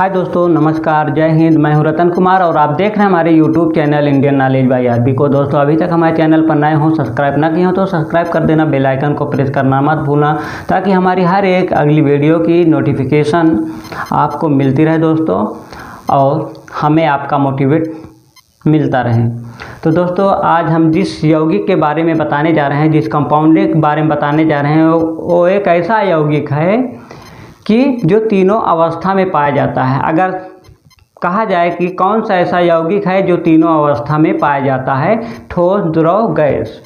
हाय दोस्तों, नमस्कार, जय हिंद। मैं हूं रतन कुमार और आप देख रहे हैं हमारे YouTube channel Indian knowledge by RB को। दोस्तों अभी तक हमारे चैनल पर नए हों, सब्सक्राइब ना किए हो तो सब्सक्राइब कर देना, बेल आइकन को प्रेस करना मत भूलना, ताकि हमारी हर एक अगली वीडियो की नोटिफिकेशन आपको मिलती रहे दोस्तों, और हमें आपका मोटिवेट मिलता रहे। तो दोस्तों आज हम जिस यौगिक के बारे में बताने जा रहे हैं, जिस कंपाउंड के बारे में बताने जा रहे हैं, वो एक ऐसा यौगिक है कि जो तीनों अवस्था में पाया जाता है। अगर कहा जाए कि कौन सा ऐसा यौगिक है जो तीनों अवस्था में पाया जाता है, ठोस, द्रव, गैस,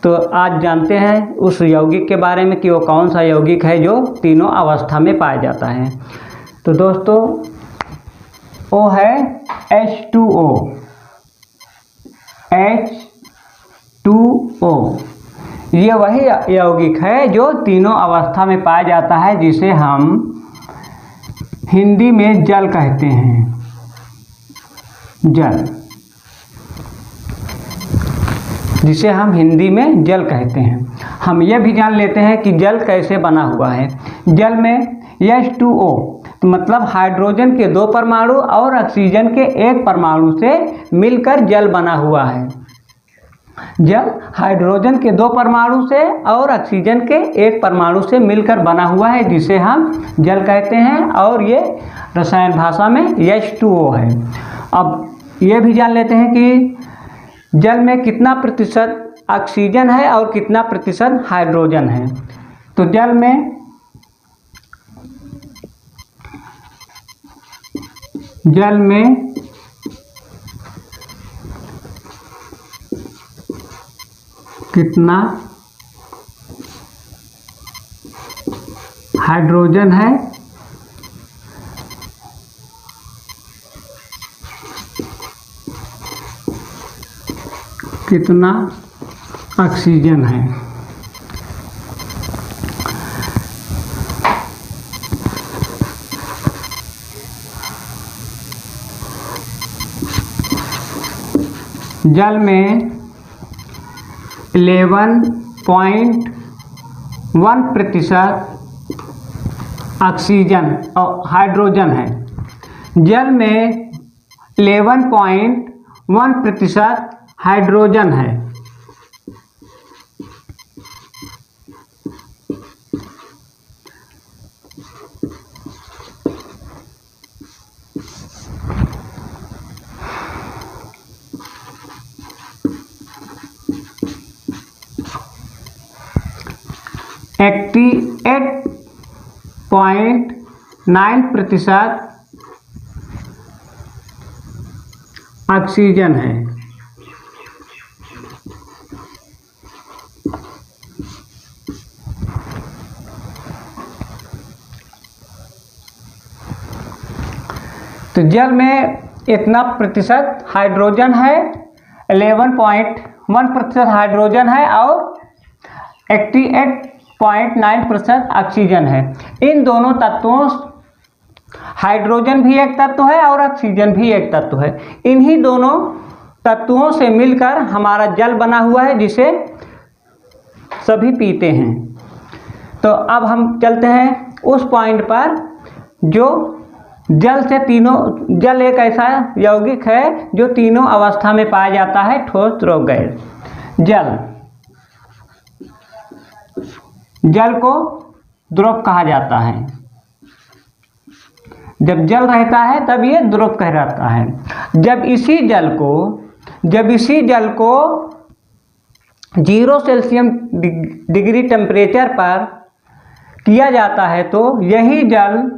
तो आज जानते हैं उस यौगिक के बारे में कि वो कौन सा यौगिक है जो तीनों अवस्था में पाया जाता है। तो दोस्तों वो है H2O। H2O ये वही यौगिक है जो तीनों अवस्था में पाया जाता है, जिसे हम हिंदी में जल कहते हैं। जल, जिसे हम हिंदी में जल कहते हैं। हम ये भी जान लेते हैं कि जल कैसे बना हुआ है। जल में H2O तो मतलब हाइड्रोजन के 2 परमाणु और ऑक्सीजन के 1 परमाणु से मिलकर जल बना हुआ है। जल हाइड्रोजन के 2 परमाणु से और ऑक्सीजन के 1 परमाणु से मिलकर बना हुआ है, जिसे हम जल कहते हैं, और ये रसायन भाषा में H2O है। अब ये भी जान लेते हैं कि जल में कितना प्रतिशत ऑक्सीजन है और कितना प्रतिशत हाइड्रोजन है। तो जल में कितना हाइड्रोजन है कितना ऑक्सीजन है। जल में 11.1% ऑक्सीजन और हाइड्रोजन है। जल में 11.1% हाइड्रोजन है। एक्टी 8.9% ऑक्सीजन है। तो जल में इतना प्रतिशत हाइड्रोजन है, 11.1% हाइड्रोजन है और 88.9% ऑक्सीजन है। इन दोनों तत्वों, हाइड्रोजन भी एक तत्व है और ऑक्सीजन भी एक तत्व है, इन्हीं दोनों तत्वों से मिलकर हमारा जल बना हुआ है, जिसे सभी पीते हैं। तो अब हम चलते हैं उस पॉइंट पर जो जल एक ऐसा यौगिक है जो तीनों अवस्था में पाया जाता है, ठोस, द्रव, गैस। जल को द्रव कहा जाता है। जब जल रहता है तब ये द्रव कहलाता है। जब इसी जल को 0 सेल्सियस डिग्री टेम्परेचर पर किया जाता है तो यही जल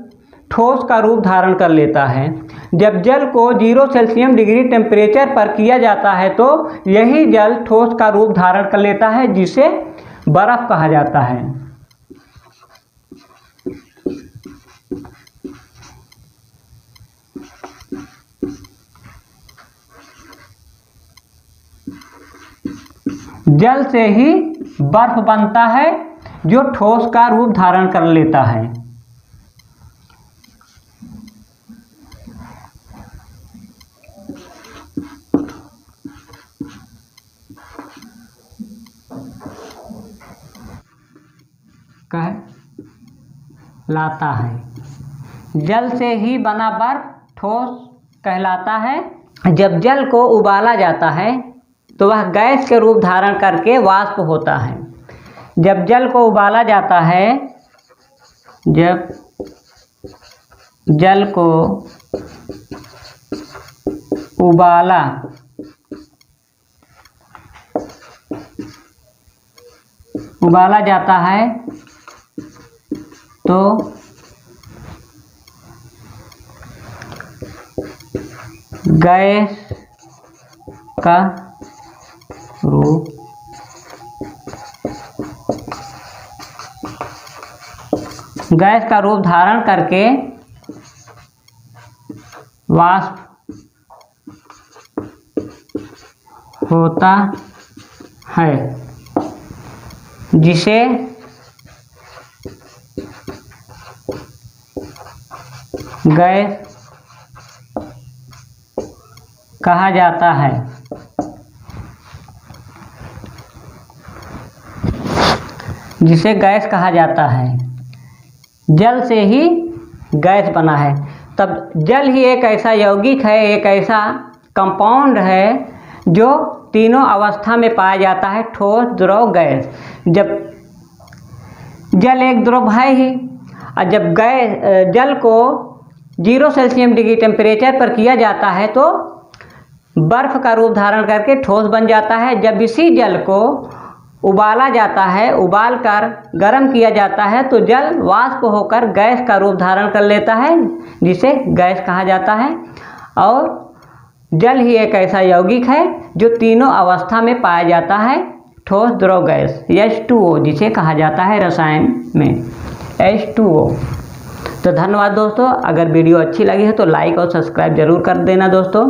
ठोस का रूप धारण कर लेता है। जब जल को 0 सेल्सियस डिग्री टेम्परेचर पर किया जाता है तो यही जल ठोस का रूप धारण कर लेता है, जिसे बर्फ कहा जाता है। जल से ही बर्फ बनता है जो ठोस का रूप धारण कर लेता है। कह लाता है। जल से ही बना बर्फ ठोस कहलाता है। जब जल को उबाला जाता है तो वह गैस के रूप धारण करके वाष्प होता है। जब जल को उबाला जाता है, जब जल को उबाला जाता है तो गैस का रूप धारण करके वाष्प होता है, जिसे गैस कहा जाता है। जिसे गैस कहा जाता है। जल से ही गैस बना है। तब जल ही एक ऐसा यौगिक है, एक ऐसा कंपाउंड है जो तीनों अवस्था में पाया जाता है, ठोस, द्रव, गैस। जब जल एक द्रव है ही, और जब जल को 0 सेल्सियस डिग्री टेम्परेचर पर किया जाता है तो बर्फ़ का रूप धारण करके ठोस बन जाता है। जब इसी जल को उबाला जाता है, उबाल कर गर्म किया जाता है तो जल वाष्प होकर गैस का रूप धारण कर लेता है, जिसे गैस कहा जाता है। और जल ही एक ऐसा यौगिक है जो तीनों अवस्था में पाया जाता है, ठोस, द्रव, गैस, H2O जिसे कहा जाता है रसायन में H2O। तो धन्यवाद दोस्तों। अगर वीडियो अच्छी लगी है तो लाइक और सब्सक्राइब जरूर कर देना दोस्तों।